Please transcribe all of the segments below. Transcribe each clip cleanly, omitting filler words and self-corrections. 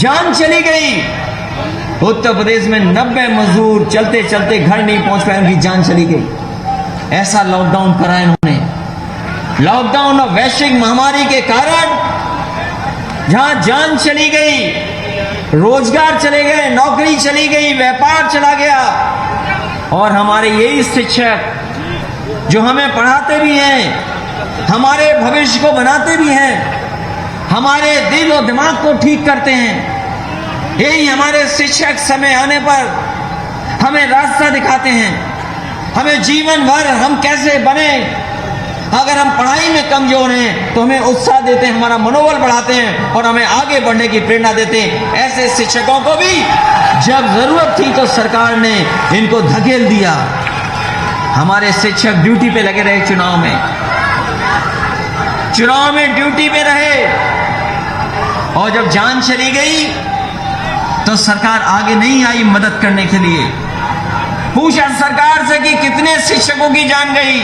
जान चली गई। उत्तर प्रदेश में 90 मजदूर चलते चलते घर नहीं पहुंच पाए, उनकी जान चली गई। ऐसा लॉकडाउन करा इन्होंने। लॉकडाउन और वैश्विक महामारी के कारण जहां जान चली गई, रोजगार चले गए, नौकरी चली गई, व्यापार चला गया, और हमारे यही शिक्षक जो हमें पढ़ाते भी हैं, हमारे भविष्य को बनाते भी हैं, हमारे दिल और दिमाग को ठीक करते हैं, यही हमारे शिक्षक समय आने पर हमें रास्ता दिखाते हैं, हमें जीवन भर हम कैसे बने। अगर हम पढ़ाई में कमजोर हैं तो हमें उत्साह देते हैं, हमारा मनोबल बढ़ाते हैं और हमें आगे बढ़ने की प्रेरणा देते हैं। ऐसे शिक्षकों को भी जब जरूरत थी तो सरकार ने इनको धकेल दिया। हमारे शिक्षक ड्यूटी पे लगे रहे, चुनाव में ड्यूटी पे रहे, और जब जान चली गई तो सरकार आगे नहीं आई मदद करने के लिए। पूछा सरकार से कि कितने शिक्षकों की जान गई।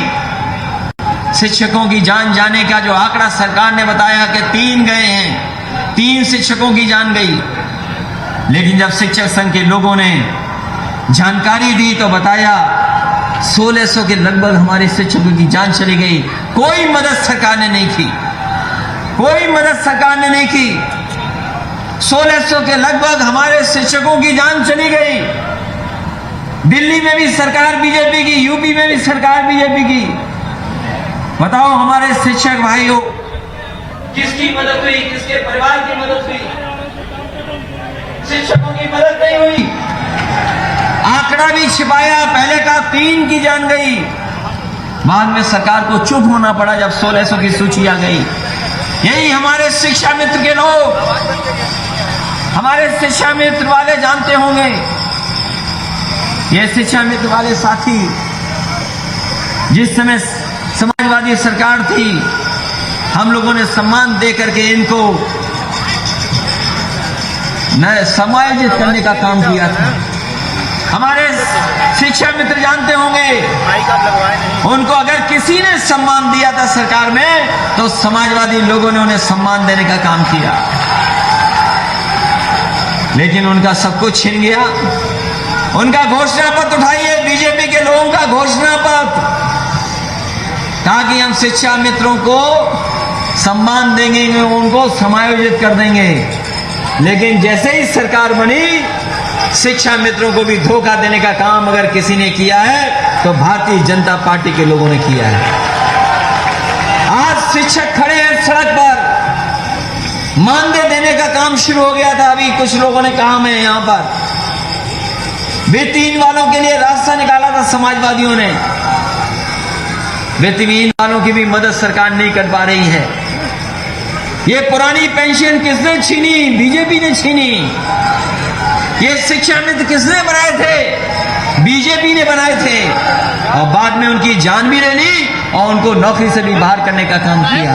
शिक्षकों की जान जाने का जो आंकड़ा सरकार ने बताया कि 3 गए हैं, 3 शिक्षकों की जान गई। लेकिन जब शिक्षक संघ के लोगों ने जानकारी दी तो बताया 1600 के लगभग हमारे शिक्षकों की जान चली गई। कोई मदद सरकार ने नहीं की, कोई मदद सरकार ने नहीं की। 1600 के लगभग हमारे शिक्षकों की जान चली गई। दिल्ली में भी सरकार बीजेपी की, यूपी में भी सरकार बीजेपी की। बताओ हमारे शिक्षक भाइयों, किसकी मदद हुई, किसके परिवार की मदद हुई? शिक्षकों की मदद नहीं हुई। आंकड़ा भी छिपाया, पहले का 3 की जान गई, बाद में सरकार को चुप होना पड़ा जब 1600 की सूची आ गई। यही हमारे शिक्षा मित्र के लोग, हमारे शिक्षा मित्र वाले जानते होंगे, ये शिक्षा मित्र वाले साथी जिस समय समाजवादी सरकार थी, हम लोगों ने सम्मान दे करके इनको न समायोजित करने का काम किया था। हमारे शिक्षा मित्र जानते होंगे, उनको अगर किसी ने सम्मान दिया था सरकार में तो समाजवादी लोगों ने उन्हें सम्मान देने का काम किया। लेकिन उनका सब कुछ छिन गया। उनका घोषणा पत्र उठाइए, बीजेपी के लोगों का घोषणा पत्र, कहा कि हम शिक्षा मित्रों को सम्मान देंगे, उनको समायोजित कर देंगे। लेकिन जैसे ही सरकार बनी, शिक्षा मित्रों को भी धोखा देने का काम अगर किसी ने किया है तो भारतीय जनता पार्टी के लोगों ने किया है। आज शिक्षक खड़े हैं सड़क पर, मानदेय देने का काम शुरू हो गया था। अभी कुछ लोगों ने कहा मैं यहां पर वित्तहीन वालों के लिए रास्ता निकाला था समाजवादियों ने। वित्तहीन वालों की भी मदद सरकार नहीं कर पा रही है। ये पुरानी पेंशन किसने छीनी? बीजेपी ने छीनी। ये शिक्षा मित्र किसने बनाए थे? बीजेपी ने बनाए थे, और बाद में उनकी जान भी ले ली और उनको नौकरी से भी बाहर करने का काम किया।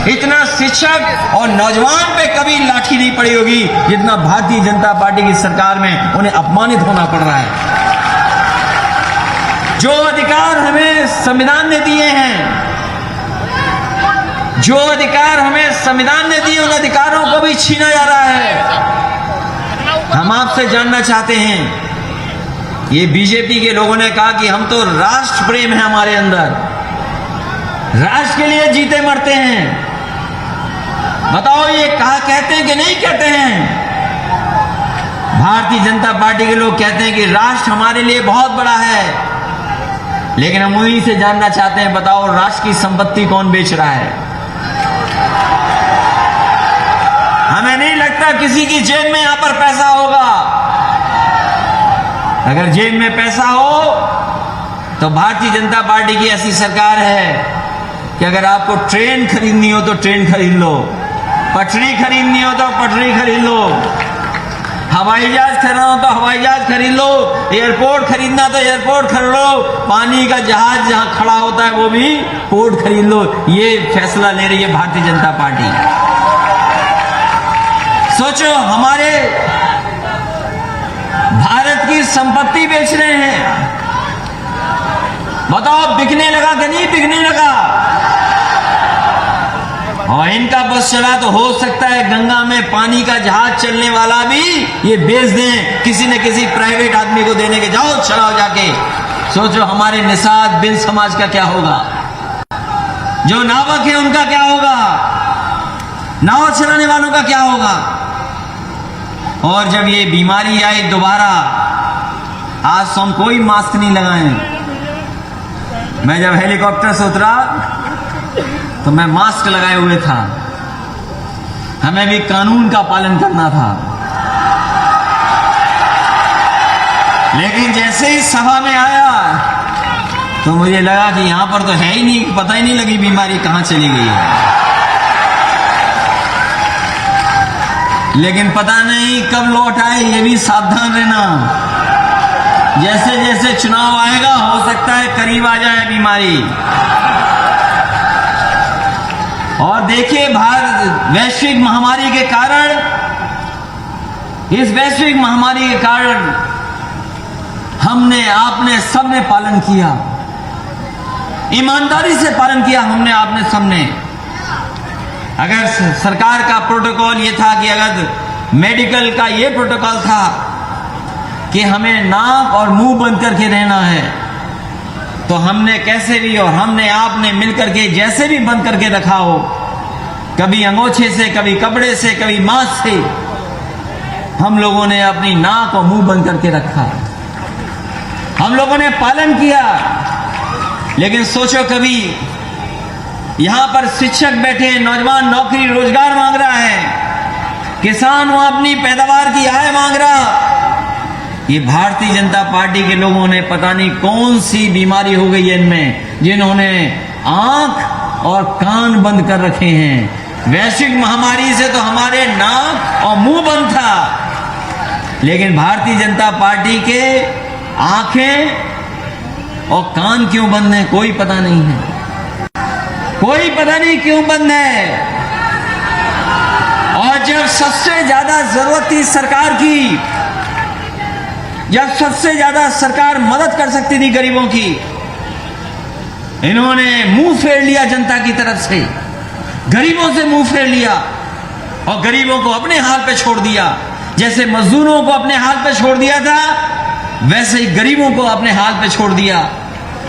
इतना शिक्षक और नौजवान पे कभी लाठी नहीं पड़ी होगी जितना भारतीय जनता पार्टी की सरकार में उन्हें अपमानित होना पड़ रहा है। जो अधिकार हमें संविधान ने दिए हैं, जो अधिकार हमें संविधान ने दिए, उन अधिकारों को भी छीना जा रहा है। हम आपसे जानना चाहते हैं, ये बीजेपी के लोगों ने कहा कि हम तो राष्ट्र प्रेम है हमारे अंदर, राष्ट्र के लिए जीते मरते हैं। बताओ ये कहा कहते हैं कि नहीं कहते हैं? भारतीय जनता पार्टी के लोग कहते हैं कि राष्ट्र हमारे लिए बहुत बड़ा है, लेकिन हम उन्हीं से जानना चाहते हैं, बताओ राष्ट्र की संपत्ति कौन बेच रहा है? हमें नहीं लगता किसी की जेब में यहां पर पैसा होगा। अगर जेब में पैसा हो तो भारतीय जनता पार्टी की ऐसी सरकार है कि अगर आपको ट्रेन खरीदनी हो तो ट्रेन खरीद लो, पटरी खरीदनी हो तो पटरी खरीद लो, हवाई जहाज खरीदना हो तो हवाई जहाज खरीद लो, एयरपोर्ट खरीदना तो एयरपोर्ट खरीद लो, पानी का जहाज जहां खड़ा होता है वो भी पोर्ट खरीद लो। ये फैसला ले रही है भारतीय जनता पार्टी। सोचो, हमारे भारत की संपत्ति बेच रहे हैं। बताओ बिकने लगा कि नहीं बिकने लगा? और इनका बस चला तो हो सकता है गंगा में पानी का जहाज चलने वाला भी ये बेच दें किसी न किसी प्राइवेट आदमी को देने के, जाओ चलाओ जाके। सोचो हमारे निषाद बिन समाज का क्या होगा, जो नावक है उनका क्या होगा, नाव चलाने वालों का क्या होगा। और जब ये बीमारी आई दोबारा, आज तो हम कोई मास्क नहीं लगाए। मैं जब हेलीकॉप्टर से उतरा तो मैं मास्क लगाए हुए था, हमें भी कानून का पालन करना था। लेकिन जैसे ही सभा में आया तो मुझे लगा कि यहां पर तो है ही नहीं, पता ही नहीं लगी बीमारी कहां चली गई है। लेकिन पता नहीं कब लौट आए, ये भी सावधान रहना। जैसे जैसे चुनाव आएगा हो सकता है करीब आ जाए बीमारी। और देखिए भारत वैश्विक महामारी के कारण, इस वैश्विक महामारी के कारण हमने आपने सबने पालन किया, ईमानदारी से पालन किया हमने आपने सबने। अगर सरकार का प्रोटोकॉल ये था कि अगर मेडिकल का ये प्रोटोकॉल था कि हमें नाक और मुंह बंद करके रहना है, तो हमने कैसे भी और हमने आपने मिलकर के जैसे भी बंद करके रखा हो, कभी अंगोछे से, कभी कपड़े से, कभी मास्क से, हम लोगों ने अपनी नाक और मुंह बंद करके रखा, हम लोगों ने पालन किया। लेकिन सोचो कभी यहां पर शिक्षक बैठे, नौजवान नौकरी रोजगार मांग रहा है, किसान वहां अपनी पैदावार की आय मांग रहा। ये भारतीय जनता पार्टी के लोगों ने पता नहीं कौन सी बीमारी हो गई है इनमें, जिन्होंने आंख और कान बंद कर रखे हैं। वैश्विक महामारी से तो हमारे नाक और मुंह बंद था, लेकिन भारतीय जनता पार्टी के आंखें और कान क्यों बंद हैं, कोई पता नहीं है, कोई पता नहीं क्यों बंद है। और जब सबसे ज्यादा जरूरत थी सरकार की, जब सबसे ज्यादा सरकार मदद कर सकती थी गरीबों की, इन्होंने मुंह फेर लिया जनता की तरफ से, गरीबों से मुंह फेर लिया और गरीबों को अपने हाल पे छोड़ दिया। जैसे मजदूरों को अपने हाल पे छोड़ दिया था, वैसे ही गरीबों को अपने हाल पे छोड़ दिया।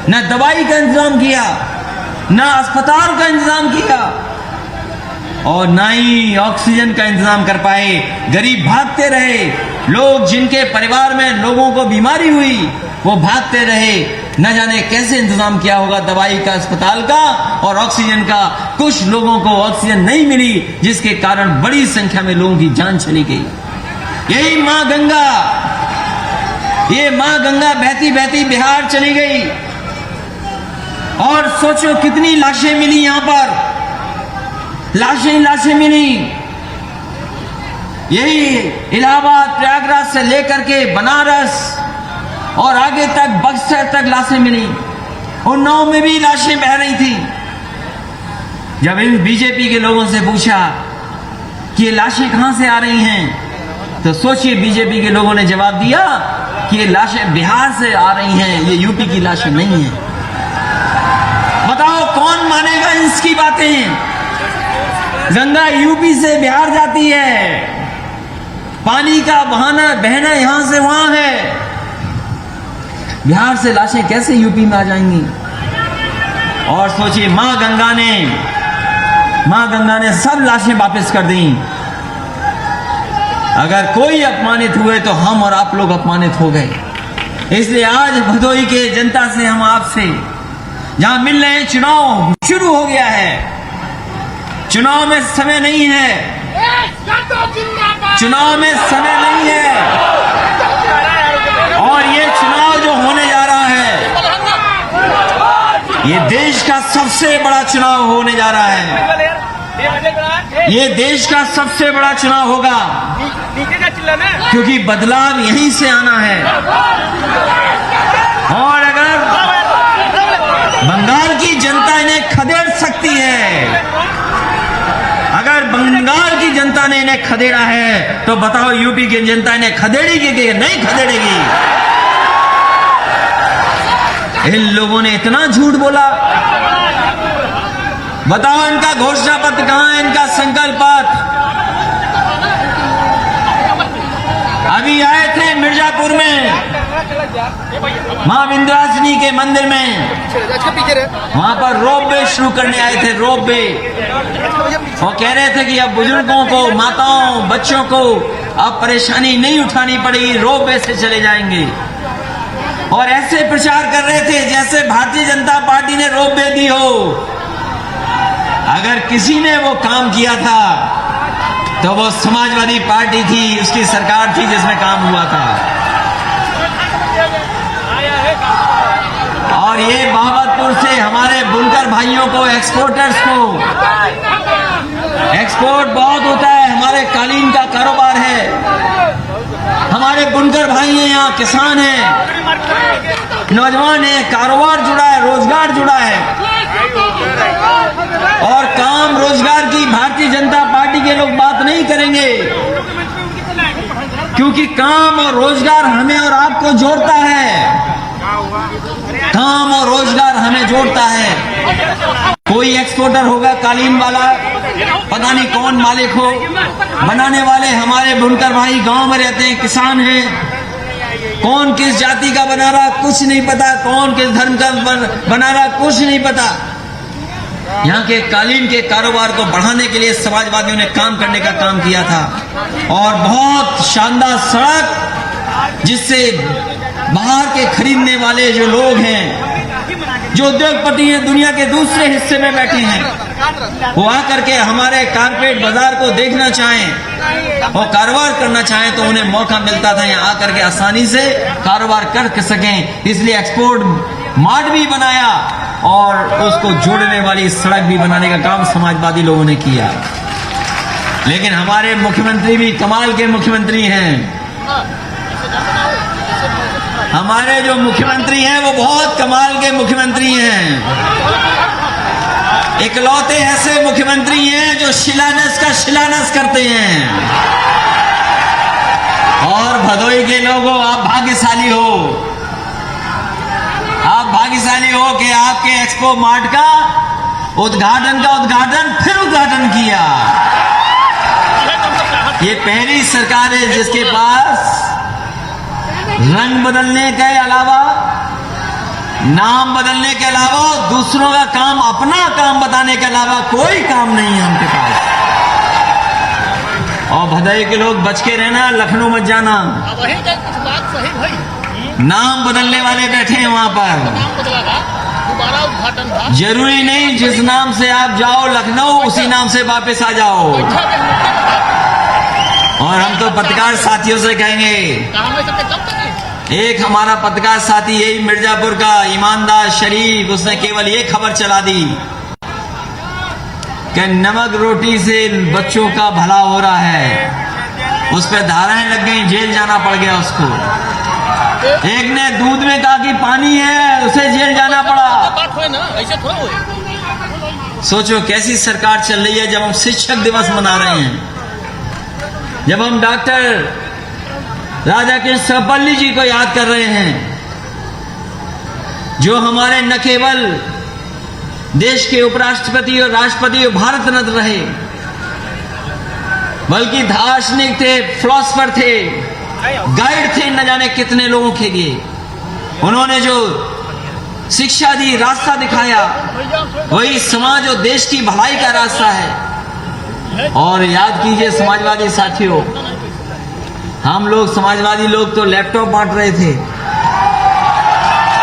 न दवाई का इंतजाम किया, न अस्पताल का इंतजाम किया और न ही ऑक्सीजन का इंतजाम कर पाए। गरीब भागते रहे, लोग जिनके परिवार में लोगों को बीमारी हुई वो भागते रहे। न जाने कैसे इंतजाम किया होगा दवाई का, अस्पताल का और ऑक्सीजन का। कुछ लोगों को ऑक्सीजन नहीं मिली, जिसके कारण बड़ी संख्या में लोगों की जान चली गई। यही मां गंगा, ये मां गंगा बहती बहती बिहार चली गई और सोचो कितनी लाशें मिली यहां पर, लाशें लाशें मिली। यही इलाहाबाद प्रयागराज से लेकर के बनारस और आगे तक बक्सर तक लाशें मिली। उन्नाव में भी लाशें बह रही थी। जब इन बीजेपी के लोगों से पूछा कि ये लाशें कहां से आ रही हैं, तो सोचिए बीजेपी के लोगों ने जवाब दिया कि ये लाशें बिहार से आ रही हैं, ये यूपी की लाशें नहीं हैं। बताओ कौन मानेगा इसकी बातें। गंगा यूपी से बिहार जाती है, पानी का बहना यहां से वहां है, बिहार से लाशें कैसे यूपी में आ जाएंगी। और सोचिए मां गंगा ने सब लाशें वापस कर दी। अगर कोई अपमानित हुए तो हम और आप लोग अपमानित हो गए। इसलिए आज भदोही के जनता से हम आपसे जहां मिल रहे हैं, चुनाव शुरू हो गया है, चुनाव में समय नहीं है, चुनाव में समय नहीं है। और ये चुनाव जो होने जा रहा है, ये देश का सबसे बड़ा चुनाव होने जा रहा है। ये देश का सबसे बड़ा चुनाव होगा, क्योंकि बदलाव यहीं से आना है। और अगर बंगाल की जनता इन्हें खदेड़ सकती है, अगर बंगाल की जनता ने इन्हें खदेड़ा है, तो बताओ यूपी की जनता इन्हें खदेड़ेगी कि नहीं खदेड़ेगी। इन लोगों ने इतना झूठ बोला। बताओ इनका घोषणा पत्र कहां है, इनका संकल्प पत्र। जी आए थे मिर्जापुर में, मां विंध्यवासिनी के मंदिर में, वहां पर रोप वे शुरू करने आए थे। रोप वे वो कह रहे थे कि अब बुजुर्गों को, माताओं, बच्चों को अब परेशानी नहीं उठानी पड़ेगी, रोप वे से चले जाएंगे। और ऐसे प्रचार कर रहे थे जैसे भारतीय जनता पार्टी ने रोप वे दी हो। अगर किसी ने वो काम किया था तो वो समाजवादी पार्टी थी, उसकी सरकार थी जिसमें काम हुआ था। और ये बहावतपुर से हमारे बुनकर भाइयों को, एक्सपोर्टर्स को, एक्सपोर्ट बहुत होता है, हमारे कालीन का कारोबार है, हमारे बुनकर भाई हैं, यहाँ किसान हैं, नौजवान हैं, कारोबार जुड़ा है, रोजगार जुड़ा है। और काम रोजगार की भारतीय जनता पार्टी के लोग बात नहीं करेंगे, क्योंकि काम और रोजगार हमें और आपको जोड़ता है। काम और रोजगार हमें जोड़ता है। कोई एक्सपोर्टर होगा कालीन वाला, पता नहीं कौन मालिक हो, बनाने वाले हमारे बुनकर भाई गांव में रहते हैं, किसान हैं। कौन किस जाति का बना रहा कुछ नहीं पता, कौन किस धर्म का बना रहा कुछ नहीं पता। यहाँ के कालीन के कारोबार को बढ़ाने के लिए समाजवादियों ने काम करने का काम किया था। और बहुत शानदार सड़क, जिससे बाहर के खरीदने वाले जो लोग हैं, जो उद्योगपति हैं, दुनिया के दूसरे हिस्से में बैठे हैं, वो आकर के हमारे कारपेट बाजार को देखना चाहें और कारोबार करना चाहें तो उन्हें मौका मिलता था यहाँ आकर के आसानी से कारोबार कर सकें। इसलिए एक्सपोर्ट मार्ट भी बनाया और उसको जोड़ने वाली सड़क भी बनाने का काम समाजवादी लोगों ने किया। लेकिन हमारे मुख्यमंत्री भी कमाल के मुख्यमंत्री हैं। हमारे जो मुख्यमंत्री हैं वो बहुत कमाल के मुख्यमंत्री हैं। इकलौते ऐसे मुख्यमंत्री हैं जो शिलान्यास का शिलान्यास करते हैं। और भदोई के लोगों, आप भाग्यशाली हो, आप भाग्यशाली हो कि आपके एक्सपो मार्ट का उद्घाटन फिर उद्घाटन किया। ये पहली सरकार है जिसके पास रंग बदलने के अलावा, नाम बदलने के अलावा, दूसरों का काम, अपना काम बताने के अलावा कोई काम नहीं है उनके पास। और भदोई के लोग बच के रहना, लखनऊ मत जाना। नाम बदलने वाले बैठे हैं वहां पर। जरूरी नहीं जिस नाम से आप जाओ लखनऊ उसी नाम से वापस आ जाओ। और हम तो पत्रकार साथियों से कहेंगे, एक हमारा पत्रकार साथी यही मिर्जापुर का ईमानदार शरीफ, उसने केवल ये खबर चला दी कि नमक रोटी से बच्चों का भला हो रहा है। उस पर धाराएं लग गई, जेल जाना पड़ गया उसको। एक ने दूध में कहा कि पानी है, उसे जेल जाना पड़ा। सोचो कैसी सरकार चल रही है। जब हम शिक्षक दिवस मना रहे हैं, जब हम डॉक्टर राजा कृष्ण सर्वपल्ली जी को याद कर रहे हैं, जो हमारे न केवल देश के उपराष्ट्रपति और राष्ट्रपति और भारत रत्न रहे, बल्कि दार्शनिक थे, फिलोसफर थे, गाइड थे न जाने कितने लोगों के लिए। उन्होंने जो शिक्षा दी, रास्ता दिखाया, वही समाज और देश की भलाई का रास्ता है। और याद कीजिए समाजवादी साथियों, हम लोग समाजवादी लोग तो लैपटॉप बांट रहे थे।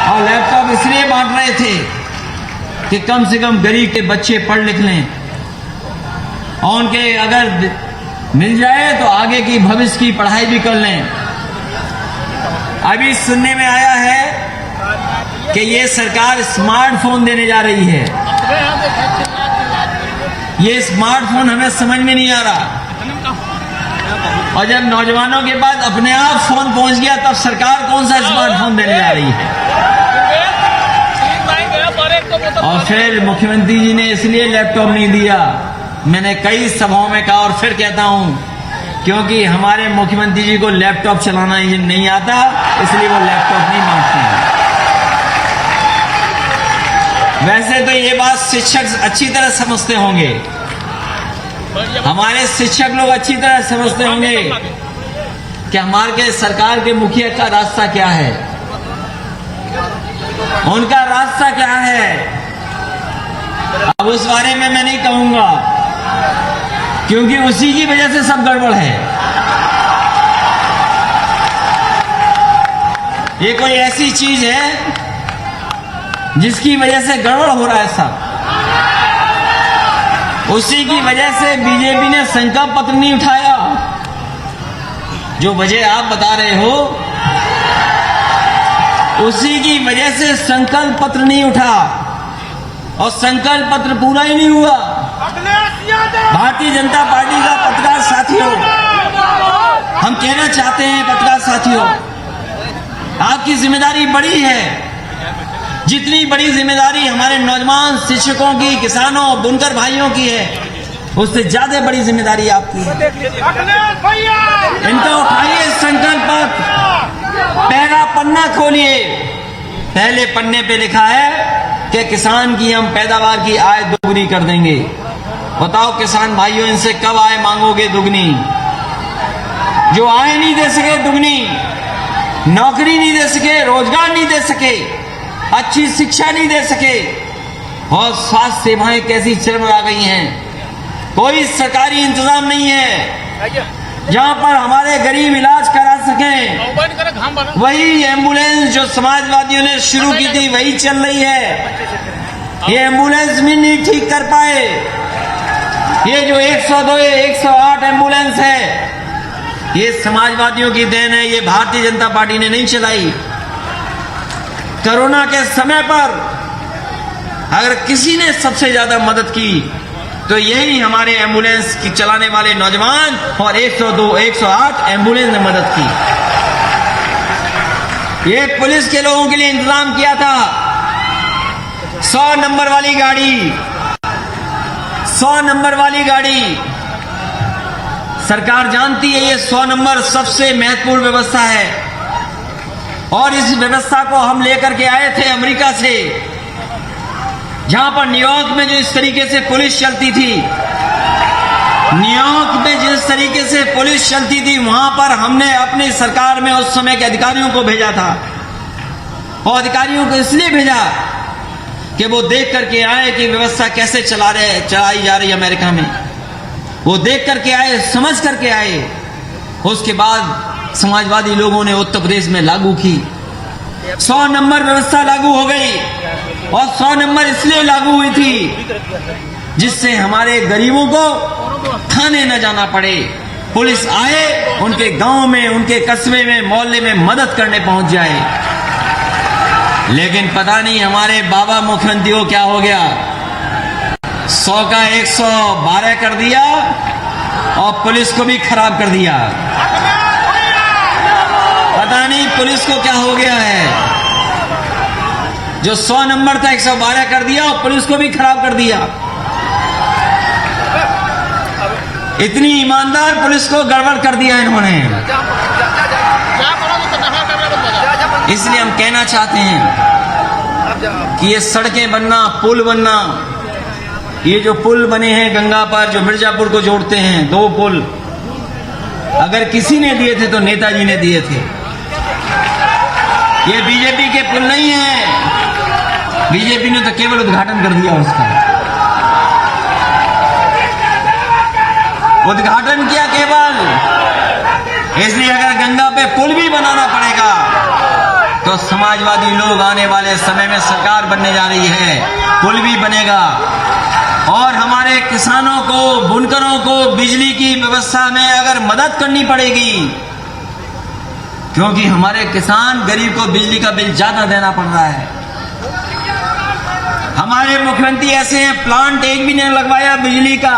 और लैपटॉप इसलिए बांट रहे थे कि कम से कम गरीब के बच्चे पढ़ लिख लें और उनके अगर मिल जाए तो आगे की भविष्य की पढ़ाई भी कर लें। अभी सुनने में आया है कि ये सरकार स्मार्टफोन देने जा रही है। ये स्मार्टफोन हमें समझ में नहीं आ रहा। और जब नौजवानों के पास अपने आप फोन पहुंच गया तब सरकार कौन सा स्मार्टफोन देने जा रही है। और फिर मुख्यमंत्री जी ने इसलिए लैपटॉप नहीं दिया। मैंने कई सभाओं में कहा और फिर कहता हूं, क्योंकि हमारे मुख्यमंत्री जी को लैपटॉप चलाना नहीं आता, इसलिए वो लैपटॉप नहीं मांगते हैं। वैसे तो ये बात शिक्षक अच्छी तरह समझते होंगे, हमारे शिक्षक लोग अच्छी तरह समझते होंगे कि हमारे के सरकार के मुखिया का रास्ता क्या है, उनका रास्ता क्या है। अब उस बारे में मैं नहीं कहूंगा, क्योंकि उसी की वजह से सब गड़बड़ है। ये कोई ऐसी चीज है जिसकी वजह से गड़बड़ हो रहा है सब, उसी की वजह से बीजेपी ने संकल्प पत्र नहीं उठाया। जो वजह आप बता रहे हो, उसी की वजह से संकल्प पत्र नहीं उठा, और संकल्प पत्र पूरा ही नहीं हुआ। भारतीय जनता पार्टी का पत्रकार साथियों, हम कहना चाहते हैं पत्रकार साथियों, आपकी जिम्मेदारी बड़ी है। जितनी बड़ी जिम्मेदारी हमारे नौजवान शिक्षकों की, किसानों, बुनकर भाइयों की है, उससे ज्यादा बड़ी जिम्मेदारी आपकी है। इनका उठाइए संकल्प पत्र, पहला पन्ना खोलिए। पहले पन्ने पे लिखा है कि किसान की हम पैदावार की आय दोगुनी कर देंगे। बताओ किसान भाइयों, इनसे कब आय मांगोगे दुगनी? जो आय नहीं दे सके दुगनी, नौकरी नहीं दे सके, रोजगार नहीं दे सके, अच्छी शिक्षा नहीं दे सके, और स्वास्थ्य सेवाएं कैसी चरमरा गई हैं। कोई सरकारी इंतजाम नहीं है जहां पर हमारे गरीब इलाज करा सकें। वही एम्बुलेंस जो समाजवादियों ने शुरू की थी वही चल रही है। ये एम्बुलेंस भी नहीं ठीक कर पाए। ये जो 102, 108 एम्बुलेंस है, ये समाजवादियों की देन है, ये भारतीय जनता पार्टी ने नहीं चलाई। कोरोना के समय पर अगर किसी ने सबसे ज्यादा मदद की तो यही हमारे एम्बुलेंस की चलाने वाले नौजवान और 102, 108 एम्बुलेंस ने मदद की। ये पुलिस के लोगों के लिए इंतजाम किया था। 100 नंबर वाली गाड़ी, 100 नंबर वाली गाड़ी, सरकार जानती है ये 100 नंबर सबसे महत्वपूर्ण व्यवस्था है, और इस व्यवस्था को हम लेकर के आए थे अमेरिका से, जहां पर न्यूयॉर्क में जो इस तरीके से पुलिस चलती थी, न्यूयॉर्क में जिस तरीके से पुलिस चलती थी, वहां पर हमने अपनी सरकार में उस समय के अधिकारियों को भेजा था। और अधिकारियों को इसलिए भेजा कि वो देख करके आए कि व्यवस्था कैसे चलाई जा रही है अमेरिका में। वो देख करके आए, समझ करके आए। उसके बाद समाजवादी लोगों ने उत्तर प्रदेश में लागू की, 100 नंबर व्यवस्था लागू हो गई। और 100 नंबर इसलिए लागू हुई थी जिससे हमारे गरीबों को थाने न जाना पड़े, पुलिस आए उनके गांव में, उनके कस्बे में, मोहल्ले में मदद करने पहुंच जाए। लेकिन पता नहीं हमारे बाबा मुख्यमंत्री को क्या हो गया, 100 का 112 कर दिया और पुलिस को भी खराब कर दिया। पता नहीं पुलिस को क्या हो गया है, जो 100 नंबर था 112 कर दिया और पुलिस को भी खराब कर दिया। इतनी ईमानदार पुलिस को गड़बड़ कर दिया इन्होंने। इसलिए हम कहना चाहते हैं कि ये सड़कें बनना, पुल बनना, ये जो पुल बने हैं गंगा पर, जो मिर्जापुर को जोड़ते हैं, 2 पुल, अगर किसी ने दिए थे तो नेताजी ने दिए थे। ये बीजेपी के पुल नहीं है, बीजेपी ने तो केवल उद्घाटन कर दिया उसका, उद्घाटन किया केवल। इसलिए अगर गंगा पे पुल भी बनाना पड़ेगा तो समाजवादी लोग आने वाले समय में सरकार बनने जा रही है, पुल भी बनेगा। और हमारे किसानों को, बुनकरों को बिजली की व्यवस्था में अगर मदद करनी पड़ेगी, क्योंकि हमारे किसान गरीब को बिजली का बिल ज्यादा देना पड़ रहा है। हमारे मुख्यमंत्री ऐसे हैं, प्लांट एक भी नहीं लगवाया बिजली का,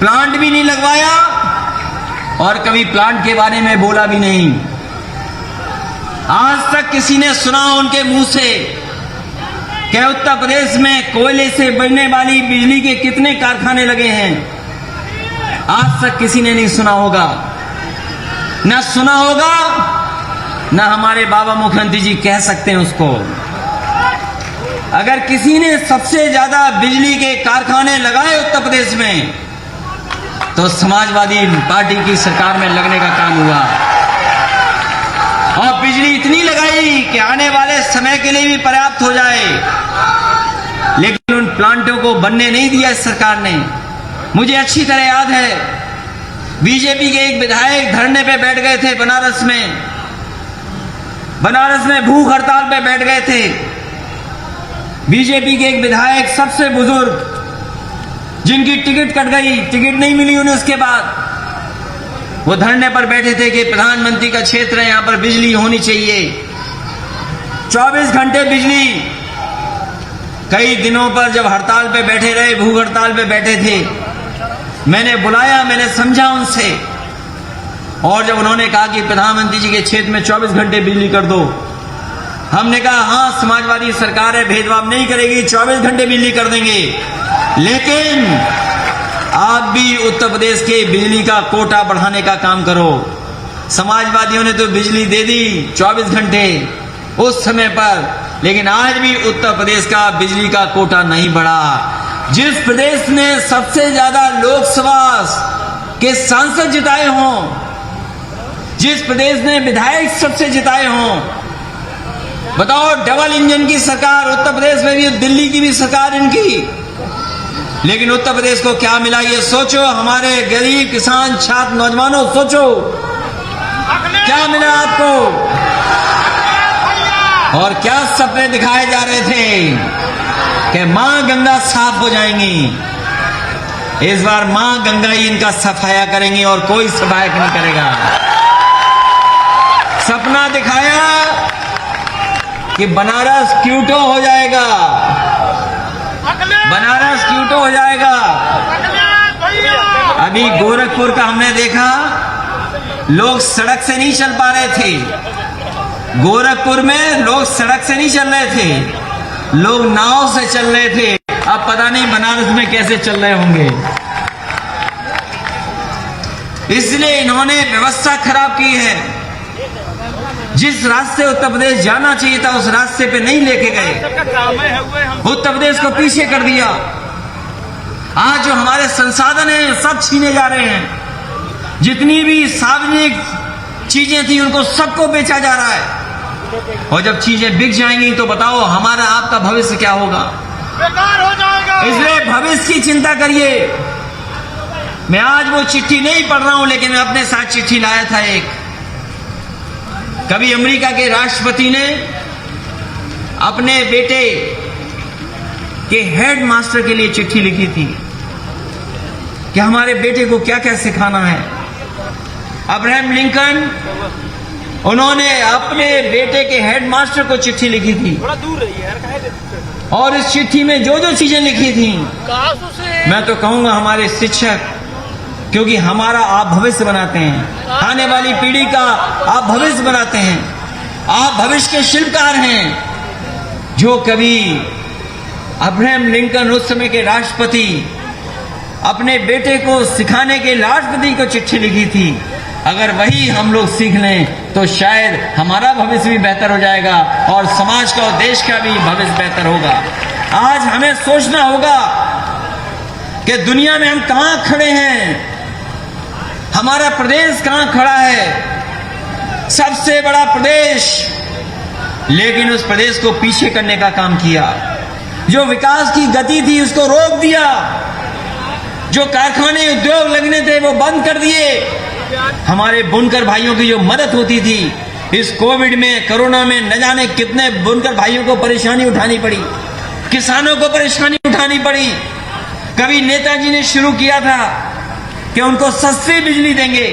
प्लांट भी नहीं लगवाया और कभी प्लांट के बारे में बोला भी नहीं। आज तक किसी ने सुना उनके मुंह से कि उत्तर प्रदेश में कोयले से बनने वाली बिजली के कितने कारखाने लगे हैं? आज तक किसी ने नहीं सुना होगा, न सुना होगा, न हमारे बाबा मुख्यमंत्री जी कह सकते हैं उसको। अगर किसी ने सबसे ज्यादा बिजली के कारखाने लगाए उत्तर प्रदेश में तो समाजवादी पार्टी की सरकार में लगने का काम हुआ और बिजली इतनी लगाई कि आने वाले समय के लिए भी पर्याप्त हो जाए, लेकिन उन प्लांटों को बनने नहीं दिया इस सरकार ने। मुझे अच्छी तरह याद है, बीजेपी के एक विधायक धरने पे बैठ गए थे बनारस में भूख हड़ताल पे बैठ गए थे। बीजेपी के एक विधायक, सबसे बुजुर्ग, जिनकी टिकट कट गई, टिकट नहीं मिली उन्हें उसके बाद, वो धरने पर बैठे थे कि प्रधानमंत्री का क्षेत्र है, यहां पर बिजली होनी चाहिए। 24 घंटे बिजली। कई दिनों पर जब हड़ताल पे बैठे रहे, भूख हड़ताल पे बैठे थे, मैंने बुलाया, मैंने समझा उनसे, और जब उन्होंने कहा कि प्रधानमंत्री जी के क्षेत्र में 24 घंटे बिजली कर दो, हमने कहा हाँ, समाजवादी सरकार है, भेदभाव नहीं करेगी, 24 घंटे बिजली कर देंगे, लेकिन आप भी उत्तर प्रदेश के बिजली का कोटा बढ़ाने का काम करो। समाजवादियों ने तो बिजली दे दी 24 घंटे उस समय पर, लेकिन आज भी उत्तर प्रदेश का बिजली का कोटा नहीं बढ़ा। जिस प्रदेश ने सबसे ज्यादा लोकसभा के सांसद जिताए हों, जिस प्रदेश ने विधायक सबसे जिताए हों, बताओ, डबल इंजन की सरकार उत्तर प्रदेश में भी, दिल्ली की भी सरकार इनकी, लेकिन उत्तर प्रदेश को क्या मिला ये सोचो। हमारे गरीब किसान छात्र नौजवानों, सोचो क्या मिला आपको, और क्या सपने दिखाए जा रहे थे कि मां गंगा साफ हो जाएंगी। इस बार मां गंगा ही इनका सफाया करेंगी और कोई सफाया नहीं करेगा। सपना दिखाया कि बनारस क्यूटो हो जाएगा, बनारस क्यूटो हो जाएगा। अभी गोरखपुर का हमने देखा, लोग सड़क से नहीं चल पा रहे थे। गोरखपुर में लोग सड़क से नहीं चल रहे थे, लोग नाव से चल रहे थे। अब पता नहीं बनारस में कैसे चल रहे होंगे। इसलिए इन्होंने व्यवस्था खराब की है। जिस रास्ते उत्तर प्रदेश जाना चाहिए था उस रास्ते पे नहीं लेके गए, उत्तर प्रदेश को पीछे कर दिया। आज जो हमारे संसाधन हैं सब छीने जा रहे हैं। जितनी भी सार्वजनिक चीजें थी उनको सबको बेचा जा रहा है, और जब चीजें बिक जाएंगी तो बताओ हमारा आपका भविष्य क्या होगा, बेकार हो जाएगा। इसलिए भविष्य की चिंता करिए। मैं आज वो चिट्ठी नहीं पढ़ रहा हूं, लेकिन मैं अपने साथ चिट्ठी लाया था एक। कभी अमेरिका के राष्ट्रपति ने अपने बेटे के हेड मास्टर के लिए चिट्ठी लिखी थी कि हमारे बेटे को क्या क्या सिखाना है। अब्राहम लिंकन, उन्होंने अपने बेटे के हेड मास्टर को चिट्ठी लिखी थी, थोड़ा दूर रही है यार, और इस चिट्ठी में जो जो चीजें लिखी थी, मैं तो कहूंगा हमारे शिक्षक, क्योंकि हमारा आप भविष्य बनाते हैं, आने वाली पीढ़ी का आप भविष्य बनाते हैं, आप भविष्य के शिल्पकार हैं। जो कभी अब्राहम लिंकन उस समय के राष्ट्रपति अपने बेटे को सिखाने के राष्ट्रपति को चिट्ठी लिखी थी, अगर वही हम लोग सीख लें तो शायद हमारा भविष्य भी बेहतर हो जाएगा और समाज का और देश का भी भविष्य बेहतर होगा। आज हमें सोचना होगा कि दुनिया में हम कहां खड़े हैं, हमारा प्रदेश कहां खड़ा है, सबसे बड़ा प्रदेश, लेकिन उस प्रदेश को पीछे करने का काम किया। जो विकास की गति थी उसको रोक दिया, जो कारखाने उद्योग लगने थे वो बंद कर दिए। हमारे बुनकर भाइयों की जो मदद होती थी, इस कोविड में, कोरोना में, न जाने कितने बुनकर भाइयों को परेशानी उठानी पड़ी, किसानों को परेशानी उठानी पड़ी। कभी नेताजी ने शुरू किया था कि उनको सस्ती बिजली देंगे,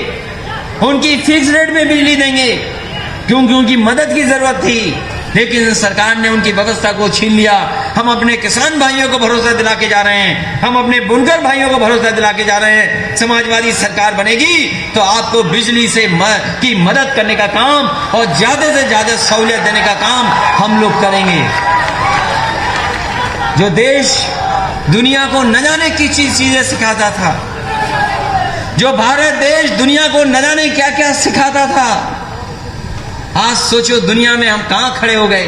उनकी फिक्स रेट में बिजली देंगे, क्योंकि उनकी मदद की जरूरत थी, लेकिन सरकार ने उनकी व्यवस्था को छीन लिया। हम अपने किसान भाइयों को भरोसा दिला के जा रहे हैं, हम अपने बुनकर भाइयों को भरोसा दिला के जा रहे हैं, समाजवादी सरकार बनेगी तो आपको बिजली से की मदद करने का काम और ज्यादा से ज्यादा सहूलियत देने का काम हम लोग करेंगे। जो देश दुनिया को न जाने की चीजें सिखाता था, जो भारत देश दुनिया को न जाने क्या क्या सिखाता था, आज सोचो दुनिया में हम कहां खड़े हो गए।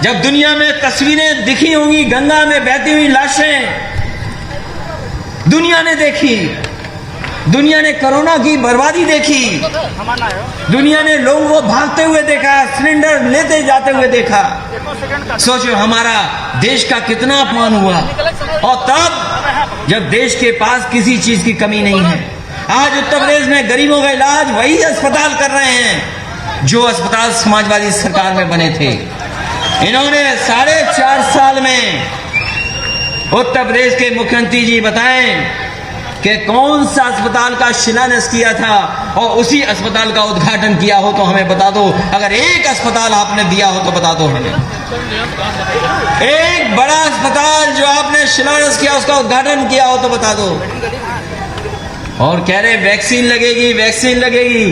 जब दुनिया में तस्वीरें दिखी होंगी गंगा में बहती हुई लाशें दुनिया ने देखी, दुनिया ने कोरोना की बर्बादी देखी, दुनिया ने लोगों को भागते हुए देखा, सिलेंडर लेते जाते हुए देखा। सोचो हमारा देश का कितना अपमान हुआ। और तब जब देश के पास किसी चीज की कमी नहीं है, आज उत्तर प्रदेश में गरीबों का इलाज वही अस्पताल कर रहे हैं जो अस्पताल समाजवादी सरकार में बने थे। इन्होंने 4.5 साल में उत्तर प्रदेश के मुख्यमंत्री जी बताएं कि कौन सा अस्पताल का शिलान्यास किया था और उसी अस्पताल का उद्घाटन किया हो तो हमें बता दो। अगर एक अस्पताल आपने दिया हो तो बता दो हमें। एक बड़ा अस्पताल जो आपने शिलान्यास किया, उसका उद्घाटन किया हो तो बता दो। और कह रहे वैक्सीन लगेगी, वैक्सीन लगेगी।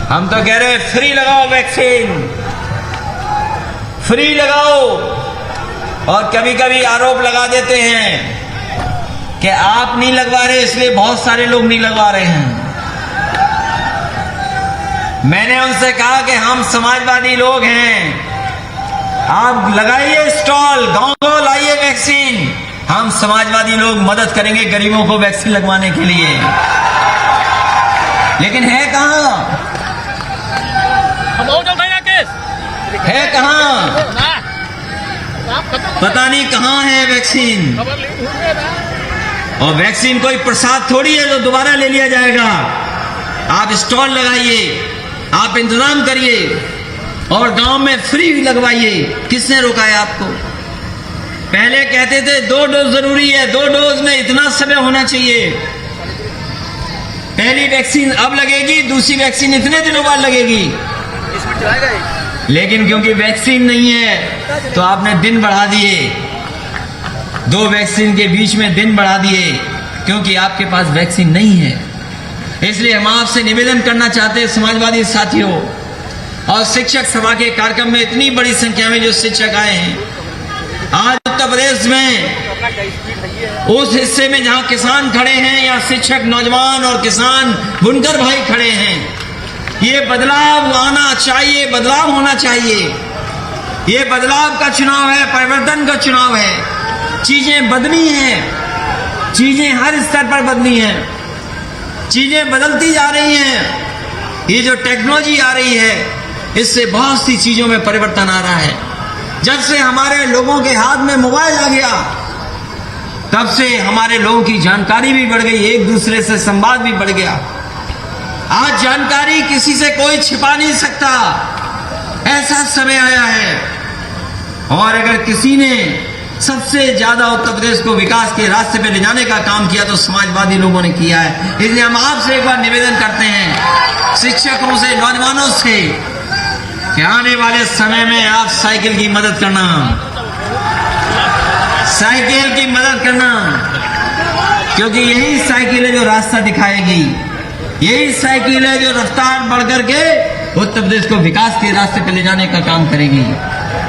हम तो कह रहे फ्री लगाओ वैक्सीन, फ्री लगाओ। और कभी कभी आरोप लगा देते हैं कि आप नहीं लगवा रहे इसलिए बहुत सारे लोग नहीं लगवा रहे हैं। मैंने उनसे कहा कि हम समाजवादी लोग हैं, आप लगाइए स्टॉल, गांव-गांव लाइए वैक्सीन, हम समाजवादी लोग मदद करेंगे गरीबों को वैक्सीन लगवाने के लिए। लेकिन है कहां, है कहां? पता नहीं कहां है वैक्सीन। और वैक्सीन कोई प्रसाद थोड़ी है जो दोबारा ले लिया जाएगा। आप स्टॉल लगाइए, आप इंतजाम करिए और गांव में फ्री लगवाइए। किसने रोका है आपको? पहले कहते थे 2 डोज जरूरी है, 2 डोज में इतना समय होना चाहिए। पहली वैक्सीन अब लगेगी, दूसरी वैक्सीन इतने दिनों बाद लगेगी। लेकिन क्योंकि वैक्सीन नहीं है तो आपने दिन बढ़ा दिए, 2 वैक्सीन के बीच में दिन बढ़ा दिए, क्योंकि आपके पास वैक्सीन नहीं है। इसलिए हम आपसे निवेदन करना चाहते हैं समाजवादी साथियों और शिक्षक सभा के कार्यक्रम में इतनी बड़ी संख्या में जो शिक्षक आए हैं आज उत्तर प्रदेश में, उस हिस्से में जहां किसान खड़े हैं या शिक्षक नौजवान और किसान बुनकर भाई खड़े हैं, ये बदलाव आना चाहिए, बदलाव होना चाहिए। ये बदलाव का चुनाव है, परिवर्तन का चुनाव है। चीजें बदली हैं, चीजें हर स्तर पर बदली हैं, चीजें बदलती जा रही हैं। ये जो टेक्नोलॉजी आ रही है इससे बहुत सी चीजों में परिवर्तन आ रहा है। जब से हमारे लोगों के हाथ में मोबाइल आ गया तब से हमारे लोगों की जानकारी भी बढ़ गई, एक दूसरे से संवाद भी बढ़ गया। आज जानकारी किसी से कोई छिपा नहीं सकता, ऐसा समय आया है। और अगर किसी ने सबसे ज्यादा उत्तर प्रदेश को विकास के रास्ते पे ले जाने का काम किया तो समाजवादी लोगों ने किया है। इसलिए हम आपसे एक बार निवेदन करते हैं, शिक्षकों से, नौजवानों से, कि आने वाले समय में आप साइकिल की मदद करना, साइकिल की मदद करना, क्योंकि यही साइकिल है जो रास्ता दिखाएगी, यही साइकिल है जो रफ्तार बढ़ करके उत्तर प्रदेश को विकास के रास्ते पे ले जाने का काम करेगी।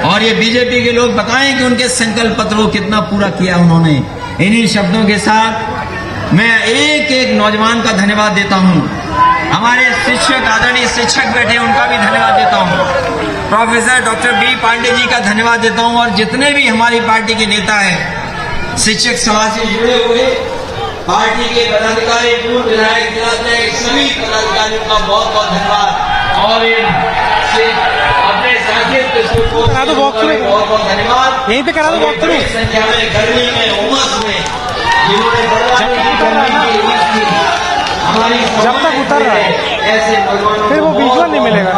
और ये बीजेपी के लोग बताएं कि उनके संकल्प पत्र को कितना पूरा किया उन्होंने। इन्हीं शब्दों के साथ मैं एक एक नौजवान का धन्यवाद देता हूं। हमारे शिक्षक, आदरणीय शिक्षक बैठे, उनका भी धन्यवाद देता हूं। Professor doctor B Pandey ji का धन्यवाद देता हूं। और जितने भी हमारी पार्टी के नेता हैं, शिक्षक समाज से जुड़े हुए पार्टी के पदाधिकारी, पूर्व विधायक, जिलाध्यक्ष, सभी पदाधिकारियों का बहुत बहुत धन्यवाद। और अपने साथियों को बहुत बहुत धन्यवाद। यहीं पे करा दो वॉक थ्रू। संख्या में, गर्मी में, उमस में, जिन्होंने हमारी जब तक उतर रहा है ऐसे नौजवानों फिर वो विजुअल नहीं मिलेगा।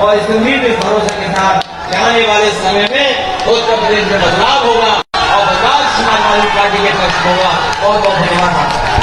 और इस उम्मीद और भरोसे के साथ आने वाले समय में उत्तर प्रदेश में बदलाव होगा और बदलाव समाजवादी पार्टी के पक्ष होगा। बहुत बहुत धन्यवाद।